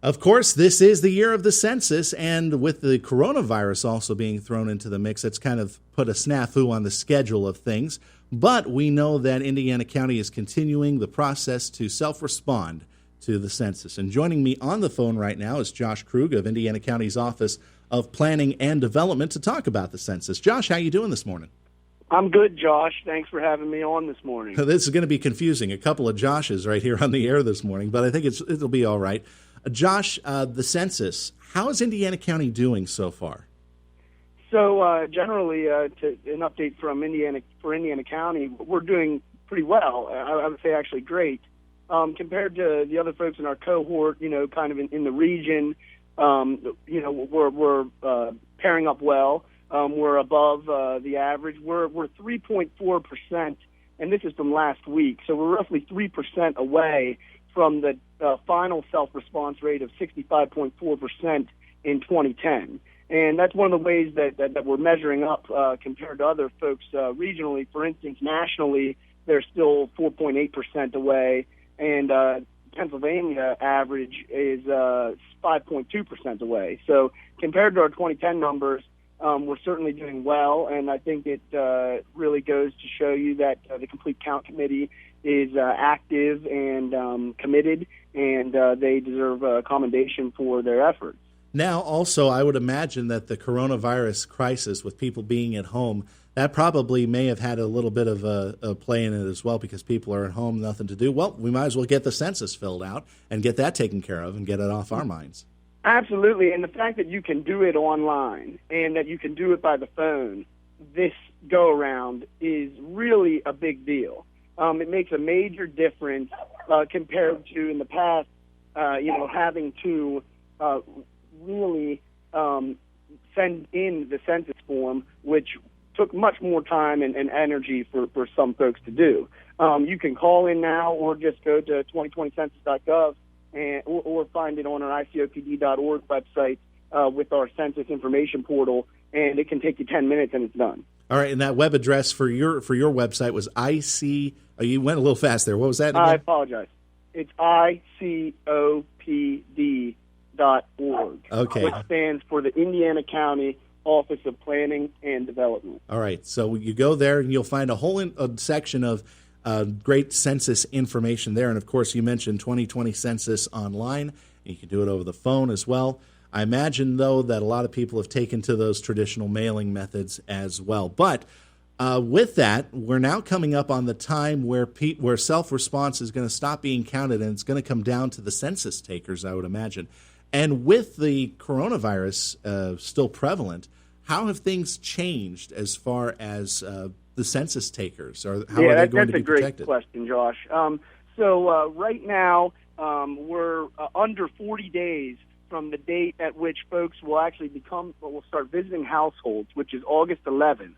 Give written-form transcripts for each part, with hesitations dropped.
Of course, this is the year of the census, and with the coronavirus also being thrown into the mix, it's kind of put a snafu on the schedule of things. But we know that Indiana County is continuing the process to self-respond to the census. And joining me on the phone right now is Josh Krug of Indiana County's Office of Planning and Development to talk about the census. Josh, how you doing this morning? I'm good, Josh. Thanks for having me on this morning. This is going to be confusing. A couple of Joshes right here on the air this morning, but I think it'll be all right. Josh, the census, how is Indiana County doing so far? So generally, an update from Indiana County, we're doing pretty well. I would say actually great. Compared to the other folks in our cohort, kind of in the region, we're pairing up well. We're above the average. We're 3.4%, and this is from last week. So we're roughly 3% away from the final self-response rate of 65.4% in 2010. And that's one of the ways that we're measuring up compared to other folks regionally. For instance, nationally, they're still 4.8% away, and Pennsylvania average is 5.2% away. So compared to our 2010 numbers, we're certainly doing well, and I think it really goes to show you that the Complete Count Committee is active and committed, and they deserve a commendation for their efforts. Now, also, I would imagine that the coronavirus crisis with people being at home, that probably may have had a little bit of a play in it as well, because people are at home, nothing to do. Well, we might as well get the census filled out and get that taken care of and get it off our minds. Absolutely, and the fact that you can do it online and that you can do it by the phone this go-around is really a big deal. It makes a major difference compared to in the past, having to really send in the census form, which took much more time and energy for some folks to do. You can call in now or just go to 2020census.gov or find it on our icopd.org website with our census information portal, and it can take you 10 minutes and it's done. All right, and that web address for your website was IC. Oh, you went a little fast there. What was that again? I apologize. It's icopd.org. Okay. Which stands for the Indiana County Office of Planning and Development. All right, so you go there and you'll find a whole section of great census information there. And, of course, you mentioned 2020 Census online. You can do it over the phone as well. I imagine, though, that a lot of people have taken to those traditional mailing methods as well. But with that, we're now coming up on the time where self-response is going to stop being counted, and it's going to come down to the census takers, I would imagine. And with the coronavirus still prevalent, how have things changed as far as the census takers? Or how are they going to be protected? That's a great question, Josh. So right now, we're under 40 days from the date at which folks will actually will start visiting households, which is August 11th.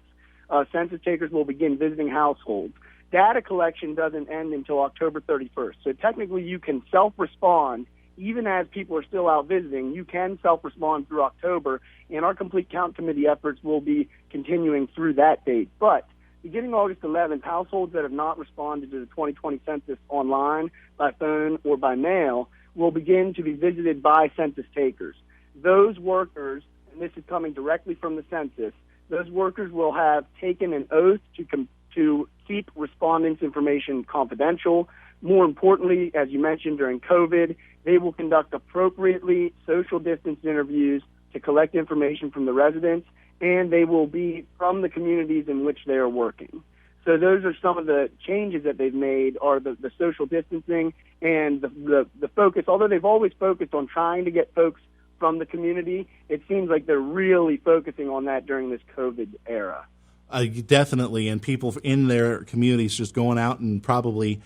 Census takers will begin visiting households. Data collection doesn't end until October 31st. So technically you can self-respond even as people are still out visiting. You can self-respond through October, and our Complete Count Committee efforts will be continuing through that date. But beginning August 11th, households that have not responded to the 2020 census online, by phone, or by mail will begin to be visited by census takers. Those workers, and this is coming directly from the census, those workers will have taken an oath to keep respondents' information confidential. More importantly, as you mentioned, during COVID, they will conduct appropriately social distance interviews to collect information from the residents, and they will be from the communities in which they are working. So those are some of the changes that they've made, are the social distancing and the focus. Although they've always focused on trying to get folks from the community, it seems like they're really focusing on that during this COVID era. Definitely, and people in their communities just going out and probably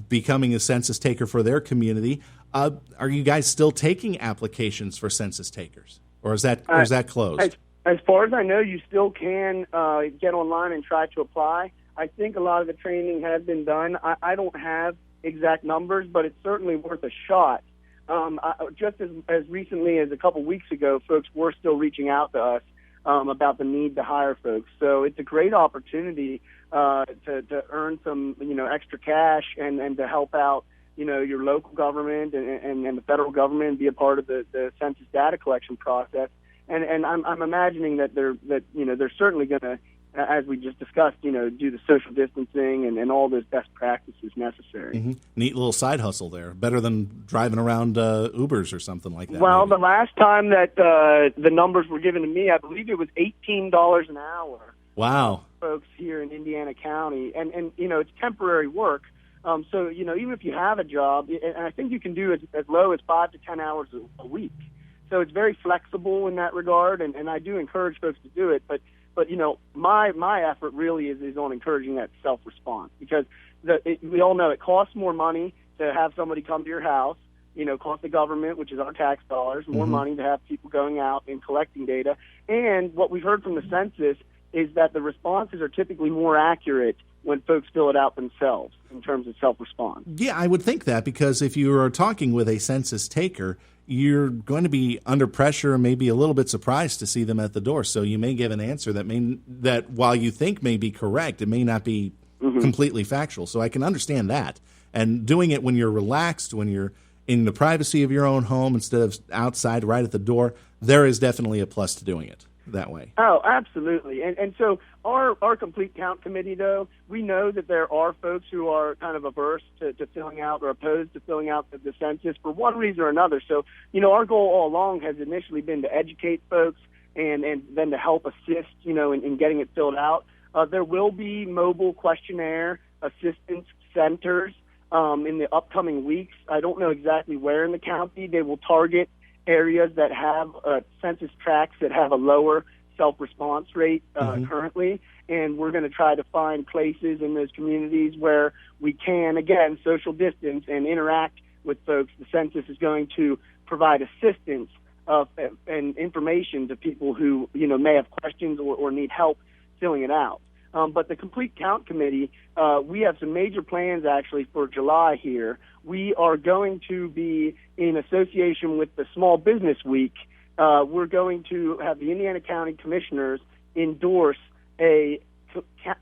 becoming a census taker for their community. Are you guys still taking applications for census takers, or is that closed? As far as I know, you still can get online and try to apply. I think a lot of the training has been done. I don't have exact numbers, but it's certainly worth a shot. Just as recently as a couple weeks ago, folks were still reaching out to us about the need to hire folks. So it's a great opportunity to earn some extra cash and to help out your local government and the federal government and be a part of the census data collection process. And I'm imagining that they're certainly going to, as we just discussed, do the social distancing and all those best practices necessary. Mm-hmm. Neat little side hustle there. Better than driving around Ubers or something like that. Well, maybe. the last time that the numbers were given to me, I believe it was $18 an hour. Wow. Folks here in Indiana County. And it's temporary work. So, even if you have a job, and I think you can do as low as 5 to 10 hours a week. So it's very flexible in that regard, and I do encourage folks to do it. But my effort really is on encouraging that self-response, because we all know it costs more money to have somebody come to your house. Cost the government, which is our tax dollars, more money to have people going out and collecting data. And what we've heard from the census is that the responses are typically more accurate when folks fill it out themselves in terms of self-response. Yeah, I would think that, because if you are talking with a census taker, you're going to be under pressure and maybe a little bit surprised to see them at the door. So you may give an answer that while you think may be correct, it may not be completely factual. So I can understand that. And doing it when you're relaxed, when you're in the privacy of your own home instead of outside right at the door, there is definitely a plus to doing it that way. Oh, absolutely. And so our complete count committee, though, we know that there are folks who are kind of averse to filling out or opposed to filling out the census for one reason or another. So, our goal all along has initially been to educate folks and then to help assist, in getting it filled out. There will be mobile questionnaire assistance centers in the upcoming weeks. I don't know exactly where in the county. They will target areas that have census tracts that have a lower self-response rate currently, and we're going to try to find places in those communities where we can, again, social distance and interact with folks. The census is going to provide assistance and information to people who, may have questions or need help filling it out. But the Complete Count Committee, we have some major plans actually for July here. We are going to be in association with the Small Business Week. We're going to have the Indiana County Commissioners endorse a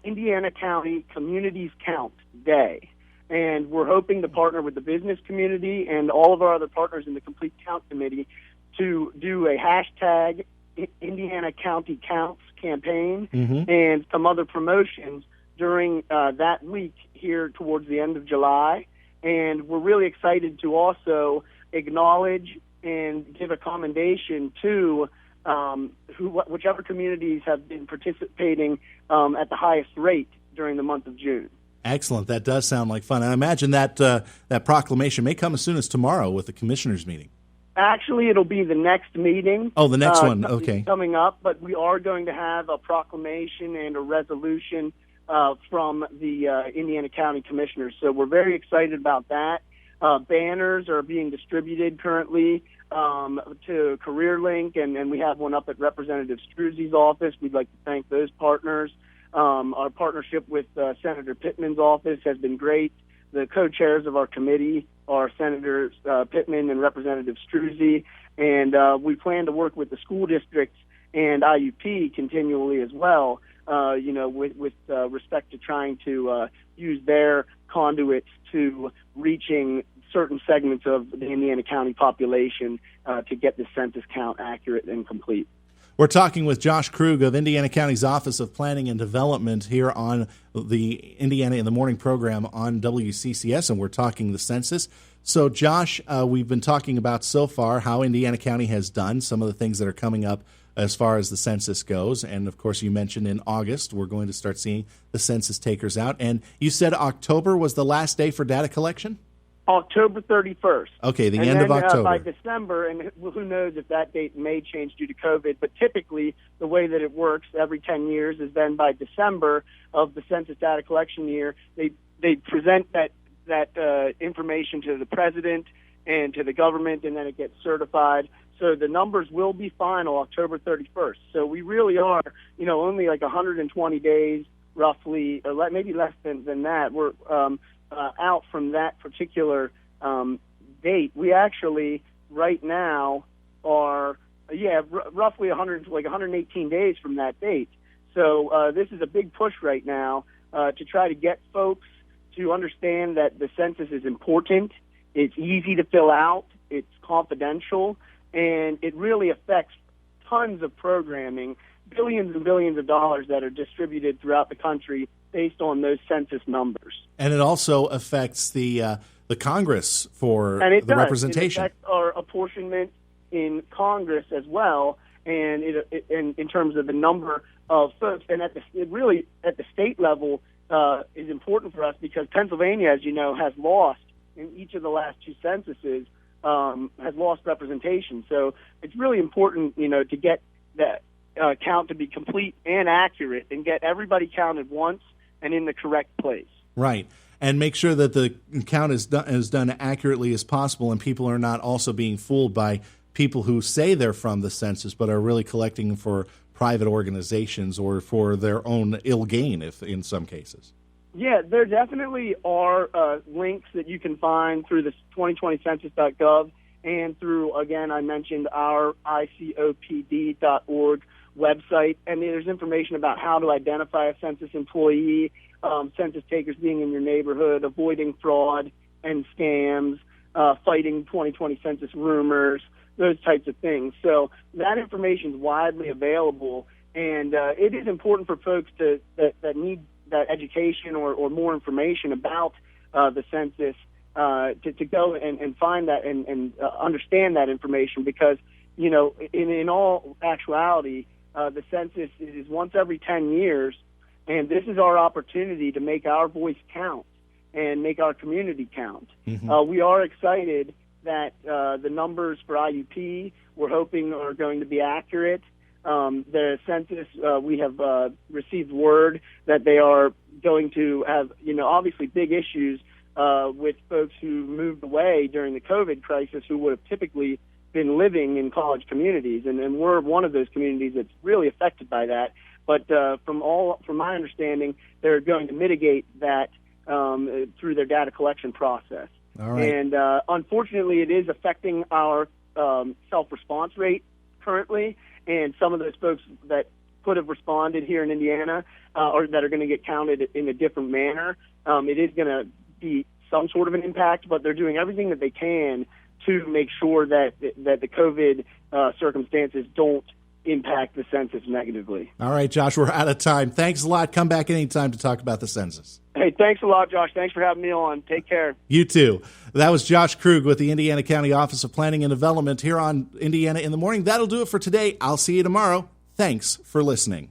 Indiana County Communities Count Day. And we're hoping to partner with the business community and all of our other partners in the Complete Count Committee to do a hashtag Indiana County Counts campaign and some other promotions during that week here towards the end of July. And we're really excited to also acknowledge and give a commendation to whichever communities have been participating at the highest rate during the month of June. Excellent. That does sound like fun. And I imagine that that proclamation may come as soon as tomorrow with the commissioners' meeting. Actually, it'll be the next meeting. Oh, the next one. Okay. Coming up, but we are going to have a proclamation and a resolution from the Indiana County Commissioners. So we're very excited about that. Banners are being distributed currently to CareerLink, and we have one up at Representative Struzzi's office. We'd like to thank those partners. Our partnership with Senator Pittman's office has been great. The co-chairs of our committee are Senators Pittman and Representative Struzzi, and we plan to work with the school districts and IUP continually as well, with respect to trying to use their conduits to reaching certain segments of the Indiana County population to get the census count accurate and complete. We're talking with Josh Krug of Indiana County's Office of Planning and Development here on the Indiana in the Morning program on WCCS, and we're talking the census. So, Josh, we've been talking about so far how Indiana County has done, some of the things that are coming up as far as the census goes. And, of course, you mentioned in August we're going to start seeing the census takers out. And you said October was the last day for data collection? October 31st. Okay, the end of October. By December, and who knows if that date may change due to COVID, but typically the way that it works every 10 years is then by December of the census data collection year, they present that information to the president and to the government, and then it gets certified. So the numbers will be final October 31st. So we really are, only like 120 days roughly, or maybe less than that. We're out from that particular date. We actually right now are roughly 118 days from that date. So this is a big push right now to try to get folks to understand that the census is important It's easy to fill out. It's confidential, and it really affects tons of programming, billions and billions of dollars that are distributed throughout the country based on those census numbers. And it also affects the Congress for the representation. It affects our apportionment in Congress as well, and in terms of the number of folks. And at the state level is important for us because Pennsylvania, as you know, has lost in each of the last two censuses, has lost representation. So it's really important, to get that count to be complete and accurate and get everybody counted once and in the correct place. Right. And make sure that the count is done accurately as possible, and people are not also being fooled by people who say they're from the census but are really collecting for private organizations or for their own ill gain, if in some cases. Yeah, there definitely are links that you can find through the 2020census.gov and through, again, I mentioned our icopd.org website, and there's information about how to identify a census employee, census takers being in your neighborhood, avoiding fraud and scams, fighting 2020 census rumors, those types of things. So that information is widely available, and it is important for folks that need that education or more information about the census to go and find that and understand that information because, in all actuality, the census is once every 10 years, and this is our opportunity to make our voice count and make our community count. Mm-hmm. We are excited that the numbers for IUP we're hoping are going to be accurate. The census, we have received word that they are going to have, obviously big issues with folks who moved away during the COVID crisis who would have typically been living in college communities, and we're one of those communities that's really affected by that. But from my understanding, they're going to mitigate that through their data collection process. All right. And unfortunately, it is affecting our self-response rate currently, and some of those folks that could have responded here in Indiana or that are going to get counted in a different manner, it is going to be some sort of an impact, but they're doing everything that they can to make sure that the COVID circumstances don't impact the census negatively. All right, Josh, we're out of time. Thanks a lot. Come back anytime to talk about the census. Hey, thanks a lot, Josh. Thanks for having me on. Take care. You too. That was Josh Krug with the Indiana County Office of Planning and Development here on Indiana in the Morning. That'll do it for today. I'll see you tomorrow. Thanks for listening.